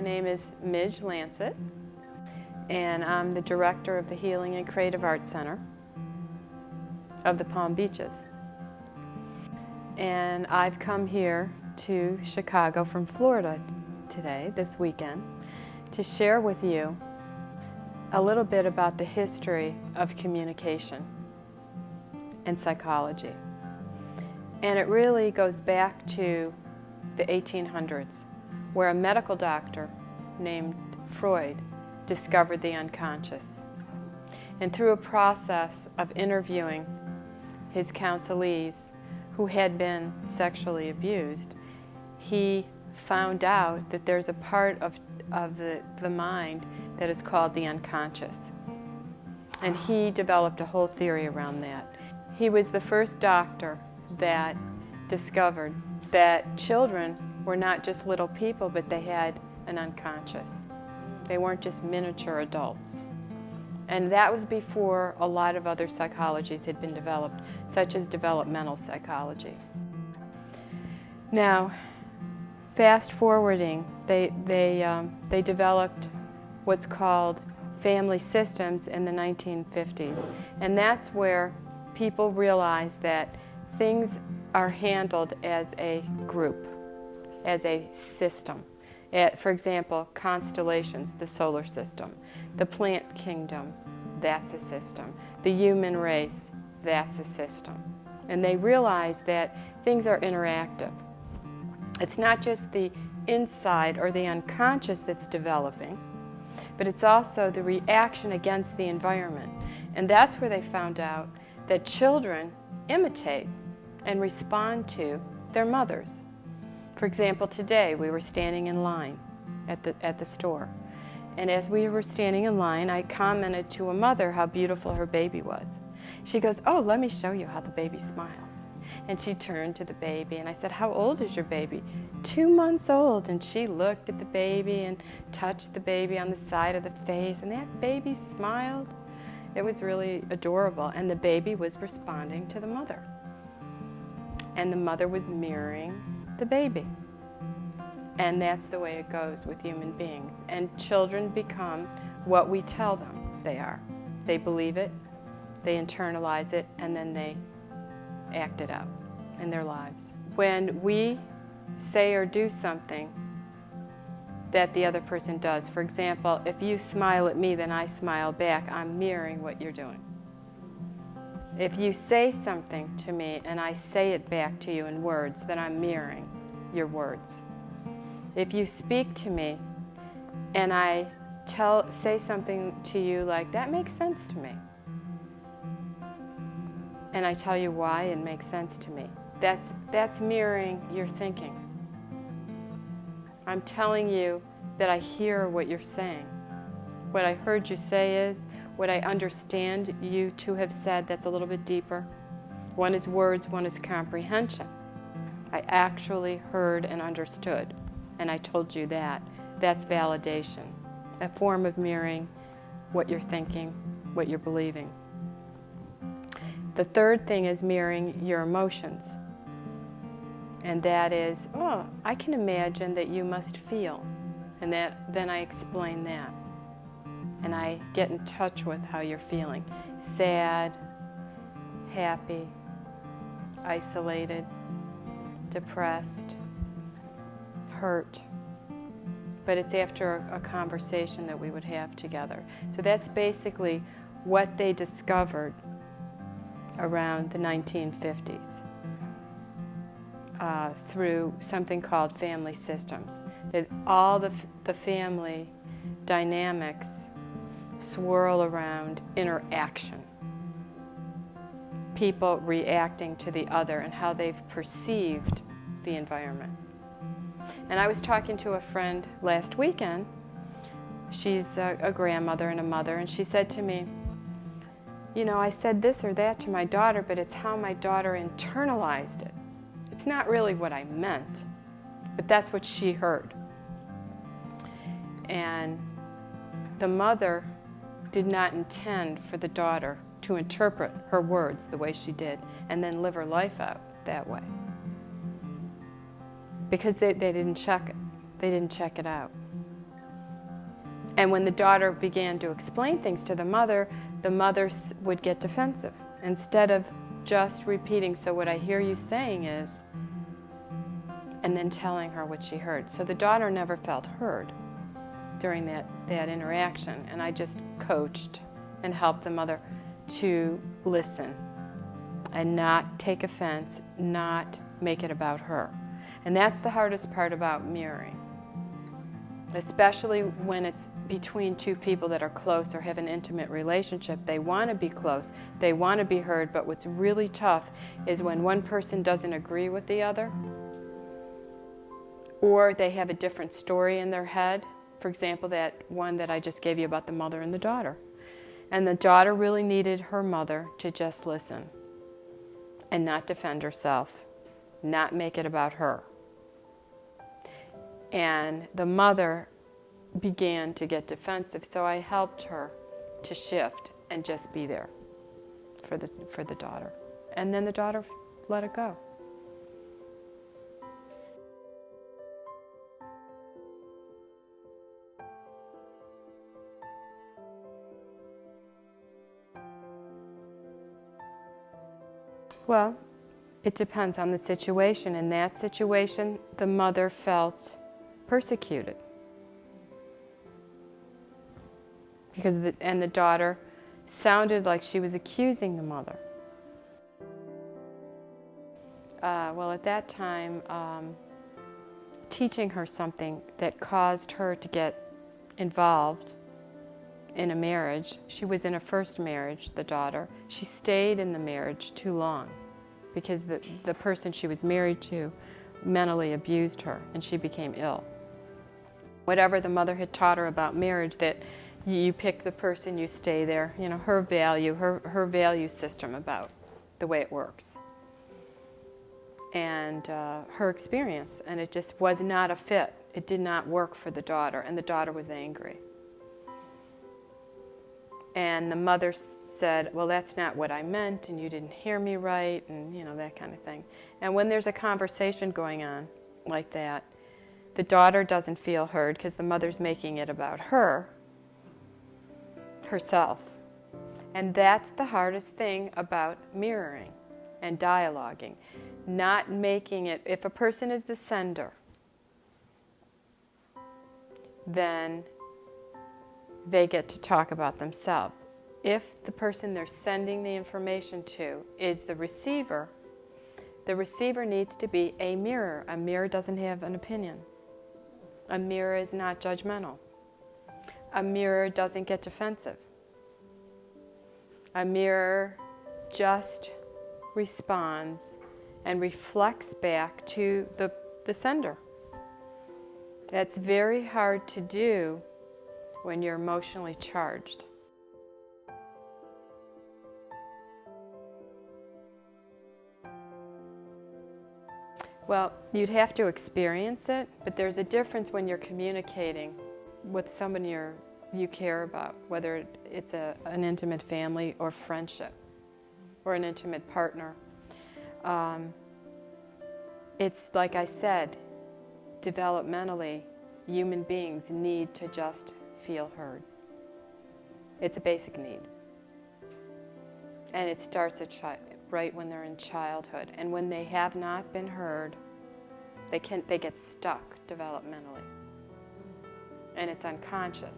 My name is Midge Lansat, and I'm the director of the Healing and Creative Arts Center of the Palm Beaches. And I've come here to Chicago from Florida today, this weekend, to share with you a little bit about the history of communication and psychology. And it really goes back to the 1800s, where a medical doctor named Freud discovered the unconscious. And through a process of interviewing his counselees who had been sexually abused, he found out that there's a part of the mind that is called the unconscious. And he developed a whole theory around that. He was the first doctor that discovered that children were not just little people, but they had an unconscious. They weren't just miniature adults. And that was before a lot of other psychologies had been developed, such as developmental psychology. Now, fast forwarding, they developed what's called family systems in the 1950s. And that's where people realized that things are handled as a group, as a system. For example, constellations, the solar system. The plant kingdom, that's a system. The human race, that's a system. And they realize that things are interactive. It's not just the inside or the unconscious that's developing, but it's also the reaction against the environment. And that's where they found out that children imitate and respond to their mothers. For example, today we were standing in line at the store. And as we were standing in line, I commented to a mother how beautiful her baby was. She goes, "Oh, let me show you how the baby smiles." And she turned to the baby and I said, "How old is your baby?" 2 months old. And she looked at the baby and touched the baby on the side of the face, and that baby smiled. It was really adorable. And the baby was responding to the mother. And the mother was mirroring the baby. And that's the way it goes with human beings. And children become what we tell them they are. They believe it, they internalize it, and then they act it out in their lives. When we say or do something that the other person does, for example, if you smile at me, then I smile back, I'm mirroring what you're doing. If you say something to me and I say it back to you in words, then I'm mirroring your words. If you speak to me and I say something to you like, "That makes sense to me," and I tell you why it makes sense to me, that's mirroring your thinking. I'm telling you that I hear what you're saying. What I heard you say is what I understand you to have said that's a little bit deeper. One is words, one is comprehension. I actually heard and understood, and I told you that. That's validation, a form of mirroring what you're thinking, what you're believing. The third thing is mirroring your emotions. And that is, "Oh, I can imagine that you must feel." And then I explain that. And I get in touch with how you're feeling. Sad, happy, isolated, depressed, hurt. But it's after a conversation that we would have together. So that's basically what they discovered around the 1950s through something called family systems. That all the family dynamics swirl around interaction. People reacting to the other and how they've perceived the environment. And I was talking to a friend last weekend. She's a grandmother and a mother, and she said to me, "You know, I said this or that to my daughter, but it's how my daughter internalized it. It's not really what I meant, but that's what she heard." And the mother did not intend for the daughter to interpret her words the way she did and then live her life out that way. Because they didn't check it. They didn't check it out. And when the daughter began to explain things to the mother would get defensive instead of just repeating, so what I hear you saying is, and then telling her what she heard. So the daughter never felt heard during that interaction, and I just coached and helped the mother to listen and not take offense, not make it about her. And that's the hardest part about mirroring, especially when it's between two people that are close or have an intimate relationship. They want to be close, they want to be heard, but what's really tough is when one person doesn't agree with the other, or they have a different story in their head. For example, that one that I just gave you about the mother and the daughter. And the daughter really needed her mother to just listen and not defend herself, not make it about her. And the mother began to get defensive, so I helped her to shift and just be there for the daughter. And then the daughter let it go. Well, it depends on the situation. In that situation, the mother felt persecuted. Because the daughter sounded like she was accusing the mother. Well, at that time, teaching her something that caused her to get involved in a marriage. She was in a first marriage, the daughter. She stayed in the marriage too long because the person she was married to mentally abused her and she became ill. Whatever the mother had taught her about marriage, that you pick the person, you stay there, you know, her value system about the way it works. And her experience, and it just was not a fit. It did not work for the daughter, and the daughter was angry. And the mother said, well, that's not what I meant, and you didn't hear me right, and you know, that kind of thing. And when there's a conversation going on like that, the daughter doesn't feel heard because the mother's making it about herself. And that's the hardest thing about mirroring and dialoguing. Not making it, if a person is the sender, then they get to talk about themselves. If the person they're sending the information to is the receiver needs to be a mirror. A mirror doesn't have an opinion. A mirror is not judgmental. A mirror doesn't get defensive. A mirror just responds and reflects back to the sender. That's very hard to do when you're emotionally charged. Well, you'd have to experience it, but there's a difference when you're communicating with someone you care about, whether it's an intimate family or friendship or an intimate partner. It's like I said, developmentally, human beings need to just feel heard. It's a basic need. And it starts right when they're in childhood. And when they have not been heard, they get stuck developmentally. And it's unconscious.